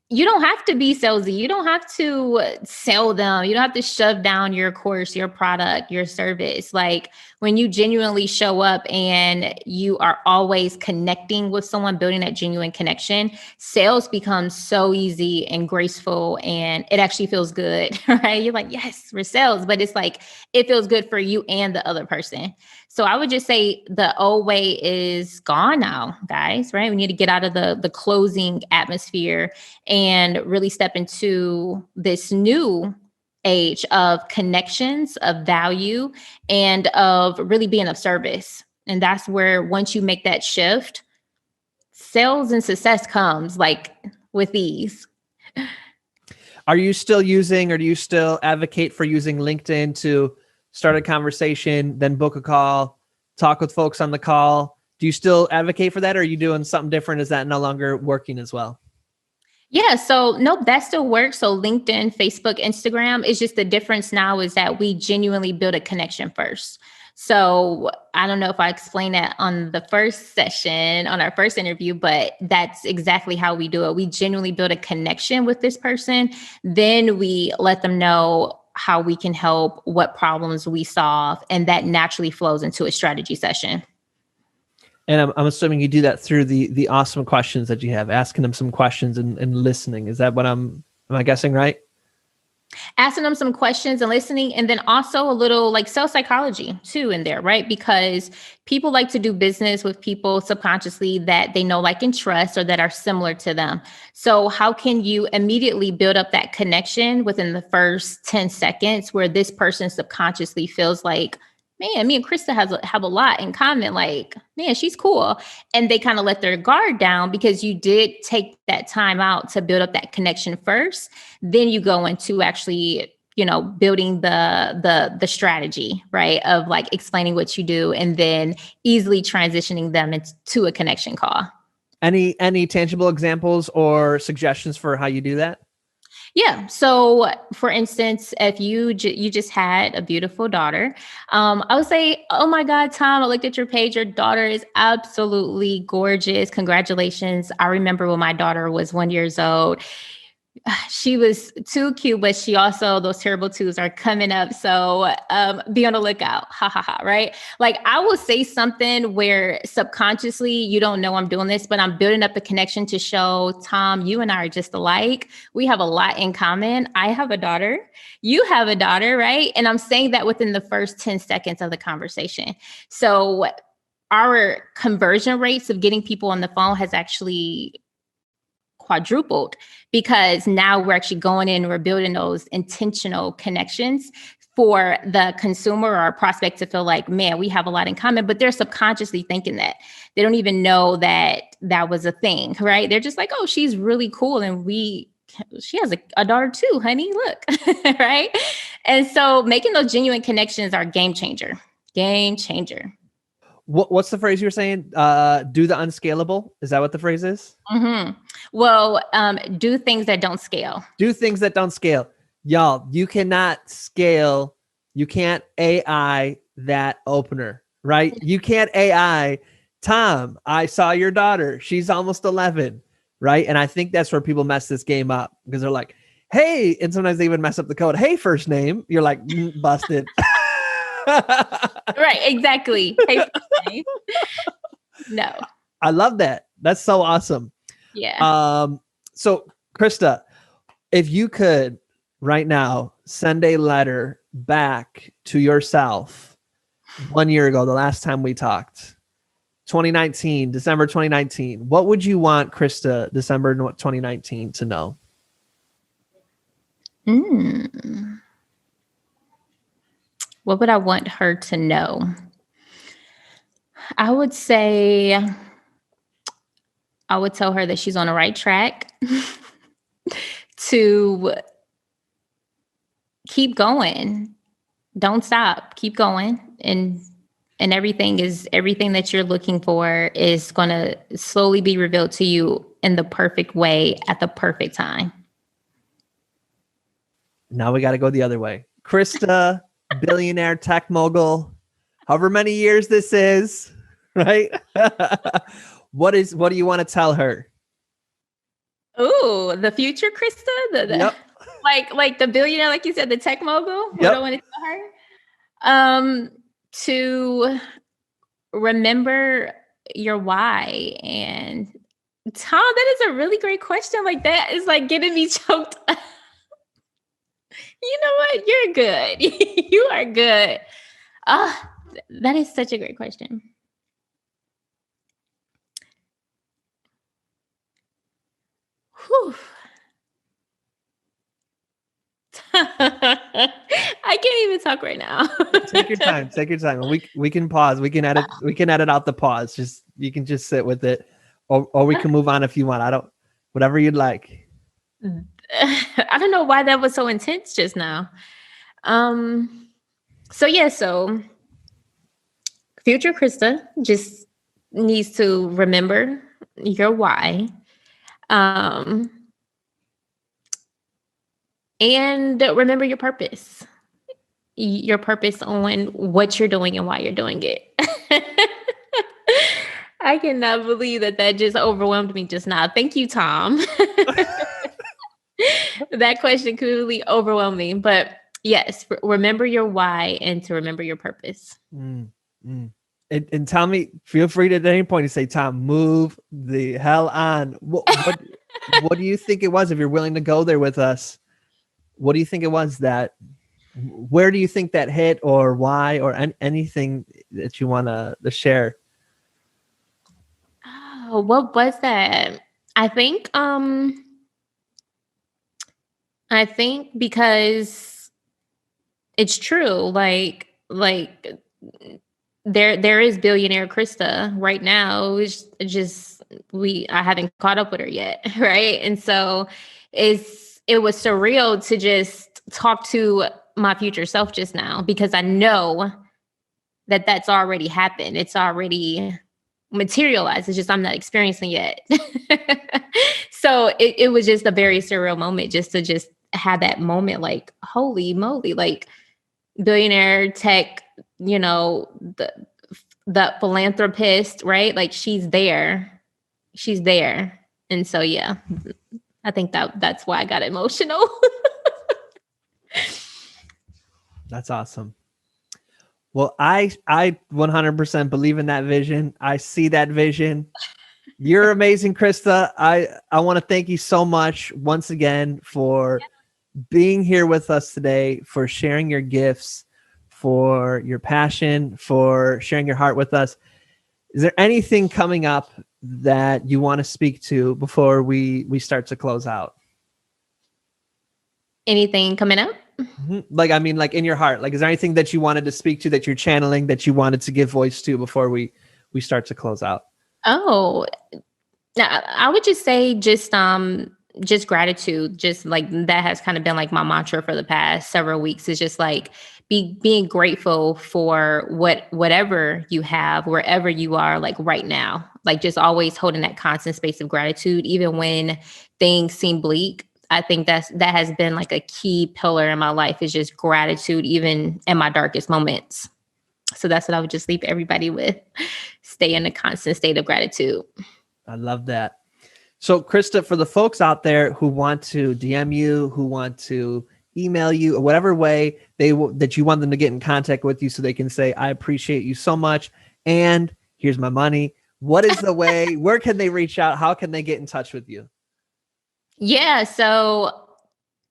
S2: you don't have to be salesy. You don't have to sell them. You don't have to shove down your course, your product, your service. Like when you genuinely show up and you are always connecting with someone, building that genuine connection, sales becomes so easy and graceful, and it actually feels good, right? You're like, yes, we're sales, but it's like, it feels good for you and the other person. So I would just say the old way is gone now, guys, right? We need to get out of the closing atmosphere and really step into this new age of connections, of value, and of really being of service. And that's where, once you make that shift, sales and success comes like with ease.
S1: Are you still using, or do you still advocate for using LinkedIn to start a conversation, then book a call, talk with folks on the call? Do you still advocate for that, or are you doing something different? Is that no longer working as well?
S2: Yeah. So nope, that still works. So LinkedIn, Facebook, Instagram, is just the difference now is that we genuinely build a connection first. So I don't know if I explained that on the first session, on our first interview, but that's exactly how we do it. We genuinely build a connection with this person. Then we let them know how we can help, what problems we solve, and that naturally flows into a strategy session.
S1: And I'm assuming you do that through the awesome questions that you have, asking them some questions and listening. Is that what am I guessing right?
S2: Asking them some questions and listening, and then also a little like sales psychology too in there, right? Because people like to do business with people subconsciously that they know, like, and trust, or that are similar to them. So how can you immediately build up that connection within the first 10 seconds where this person subconsciously feels like, man, me and Crysta have a lot in common. Like, man, she's cool. And they kind of let their guard down because you did take that time out to build up that connection first. Then you go into actually, building the strategy, right? Of like explaining what you do, and then easily transitioning them into a connection call.
S1: Any tangible examples or suggestions for how you do that?
S2: Yeah. So, for instance, if you just had a beautiful daughter, I would say, "Oh my God, Tom! I looked at your page. Your daughter is absolutely gorgeous. Congratulations! I remember when my daughter was 1 year old. She was too cute, but she also, those terrible twos are coming up. So be on the lookout. Ha ha ha. Right. Like, I will say something where subconsciously you don't know I'm doing this, but I'm building up the connection to show, Tom, you and I are just alike. We have a lot in common. I have a daughter. You have a daughter. Right. And I'm saying that within the first 10 seconds of the conversation. So our conversion rates of getting people on the phone has actually quadrupled, because now we're actually going in and we're building those intentional connections for the consumer or our prospect to feel like, man, we have a lot in common, but they're subconsciously thinking that. They don't even know that that was a thing, right? They're just like, oh, she's really cool. And she has a daughter too, honey, look, right? And so making those genuine connections are game changer. Game changer.
S1: What's the phrase you were saying? Do the unscalable. Is that what the phrase is?
S2: Mm-hmm. Well, do things that don't scale.
S1: Do things that don't scale. Y'all, you cannot scale. You can't AI that opener, right? You can't AI, Tom, I saw your daughter. She's almost 11, right? And I think that's where people mess this game up, because they're like, hey, and sometimes they even mess up the code. Hey, first name. You're like, busted.
S2: Right, exactly. Hey, no.
S1: I love that. That's so awesome.
S2: Yeah.
S1: So Crysta, if you could right now send a letter back to yourself 1 year ago, the last time we talked, 2019, December 2019, what would you want Crysta December 2019 to know?
S2: What would I want her to know? I would say, I would tell her that she's on the right track to keep going. Don't stop. Keep going. And everything that you're looking for is going to slowly be revealed to you in the perfect way at the perfect time.
S1: Now we got to go the other way. Crysta, billionaire tech mogul, however many years this is, right? What do you want to tell her?
S2: Oh, the future Crysta?
S1: Yep.
S2: Like the billionaire, like you said, the tech mogul?
S1: Yep.
S2: What do I want to tell her? To remember your why. And Tom, that is a really great question. Like, that is like getting me choked. You know what? You're good. You are good. That is such a great question. Whew. I can't even talk right now.
S1: Take your time. Take your time. We can pause. We can edit out the pause. Just, you can just sit with it, or we can move on if you want. Whatever you'd like.
S2: I don't know why that was so intense just now. So future Crysta just needs to remember your why. And remember your purpose on what you're doing and why you're doing it. I cannot believe that just overwhelmed me just now. Thank you, Tom. That question completely overwhelmed me. But yes, remember your why and to remember your purpose.
S1: And tell me, feel free to at any point to say, Tom, move the hell on. What do you think it was, if you're willing to go there with us? What do you think it was where do you think that hit, or why, or anything that you want to share?
S2: Oh, what was that? I think because it's true. Like there is billionaire Crysta right now. It's just I haven't caught up with her yet, right? And so it was surreal to just talk to my future self just now, because I know that that's already happened. It's already materialized. It's just I'm not experiencing yet. So it was just a very surreal moment just to just have that moment, like, holy moly, like billionaire tech, the philanthropist, right? Like she's there. And so, yeah, I think that's why I got emotional.
S1: That's awesome. Well, I 100% believe in that vision. I see that vision. You're amazing, Crysta. I want to thank you so much once again for being here with us today, for sharing your gifts, for your passion, for sharing your heart with us. Is there anything coming up that you want to speak to before we start to close out?
S2: Anything coming up?
S1: Like, I mean, like in your heart, like, is there anything that you wanted to speak to, that you're channeling, that you wanted to give voice to before we start to close out?
S2: Oh, I would just say just gratitude. Just like that has kind of been like my mantra for the past several weeks, is just like being grateful for whatever you have, wherever you are, like right now. Like just always holding that constant space of gratitude, even when things seem bleak. I think that has been like a key pillar in my life, is just gratitude, even in my darkest moments. So that's what I would just leave everybody with. Stay in a constant state of gratitude.
S1: I love that. So, Crysta, for the folks out there who want to DM you, who want to email you, or whatever way that you want them to get in contact with you, so they can say, I appreciate you so much, and here's my money. What is the way? Where can they reach out? How can they get in touch with you?
S2: Yeah. So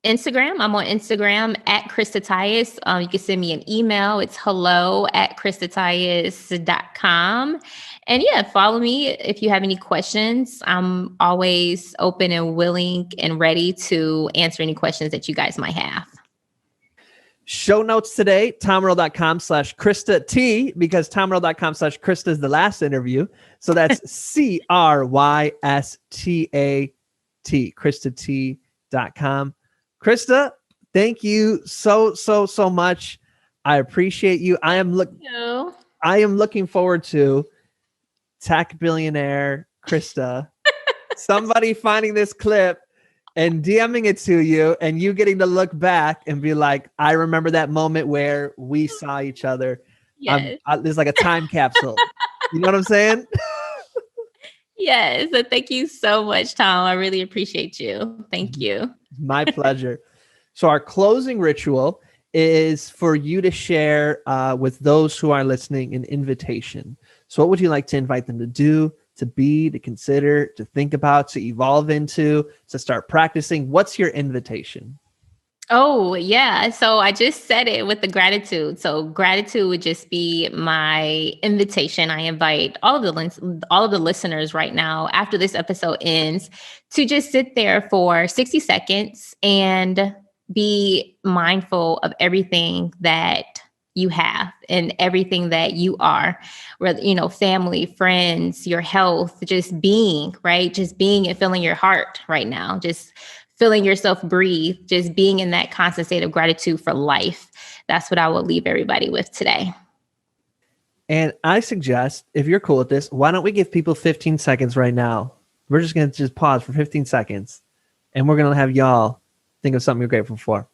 S2: Instagram, I'm on Instagram at Crysta Tyus. You can send me an email. It's hello@CrystaTyus.com. And yeah, follow me if you have any questions. I'm always open and willing and ready to answer any questions that you guys might have.
S1: Show notes today, tomerl.com/Crysta T, because tomerl.com/Crysta is the last interview. So that's CRYSTAT, CrystaT.com. Crysta, thank you so much. I appreciate you. I am looking forward to Tech Billionaire Crysta, somebody finding this clip and DMing it to you, and you getting to look back and be like, I remember that moment where we saw each other.
S2: Yes.
S1: There's like a time capsule. You know what I'm saying?
S2: Yes. So thank you so much, Tom. I really appreciate you. Thank you.
S1: My pleasure. So our closing ritual is for you to share with those who are listening an invitation. So what would you like to invite them to do, to be, to consider, to think about, to evolve into, to start practicing? What's your invitation?
S2: Oh, yeah. So I just said it with the gratitude. So gratitude would just be my invitation. I invite all of the listeners right now, after this episode ends, to just sit there for 60 seconds and be mindful of everything that you have and everything that you are, whether, family, friends, your health, just being, right? Just being and feeling your heart right now. Just feeling yourself breathe, just being in that constant state of gratitude for life. That's what I will leave everybody with today.
S1: And I suggest, if you're cool with this, why don't we give people 15 seconds right now? We're just going to just pause for 15 seconds, and we're going to have y'all think of something you're grateful for.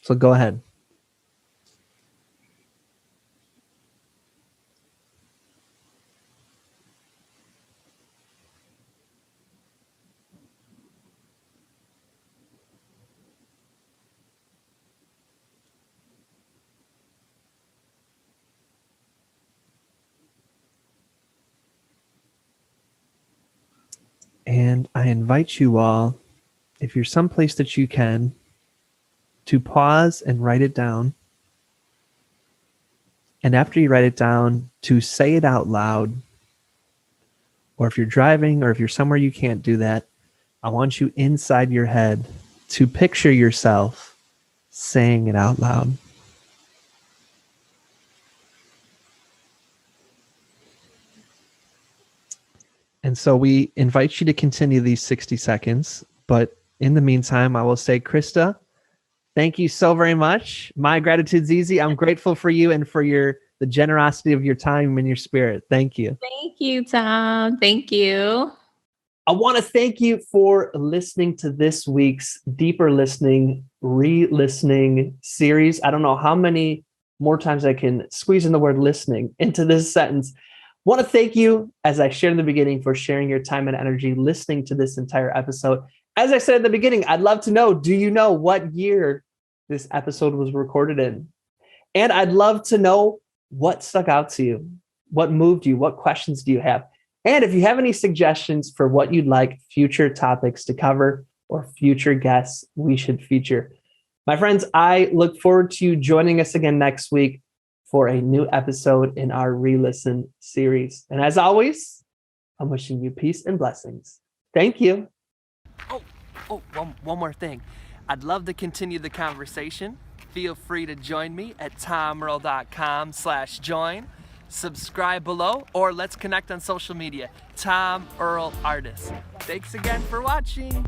S1: So go ahead. And I invite you all, if you're someplace that you can, to pause and write it down. And after you write it down, to say it out loud. Or if you're driving, or if you're somewhere you can't do that, I want you inside your head to picture yourself saying it out loud. And so we invite you to continue these 60 seconds. But in the meantime, I will say, Crysta, thank you so very much. My gratitude's easy. I'm grateful for you and for the generosity of your time and your spirit. Thank you.
S2: Thank you, Tom. Thank you.
S1: I want to thank you for listening to this week's Deeper Listening, Re-Listening series. I don't know how many more times I can squeeze in the word listening into this sentence. Want to thank you, as I shared in the beginning, for sharing your time and energy listening to this entire episode. As I said at the beginning, I'd love to know, do you know what year this episode was recorded in? And I'd love to know what stuck out to you, what moved you, what questions do you have? And if you have any suggestions for what you'd like future topics to cover or future guests we should feature. My friends, I look forward to you joining us again next week for a new episode in our re-listen series. And as always, I'm wishing you peace and blessings. Thank you. One more thing. I'd love to continue the conversation. Feel free to join me at tomearl.com/join. Subscribe below, or let's connect on social media. Tom Earl Artist. Thanks again for watching.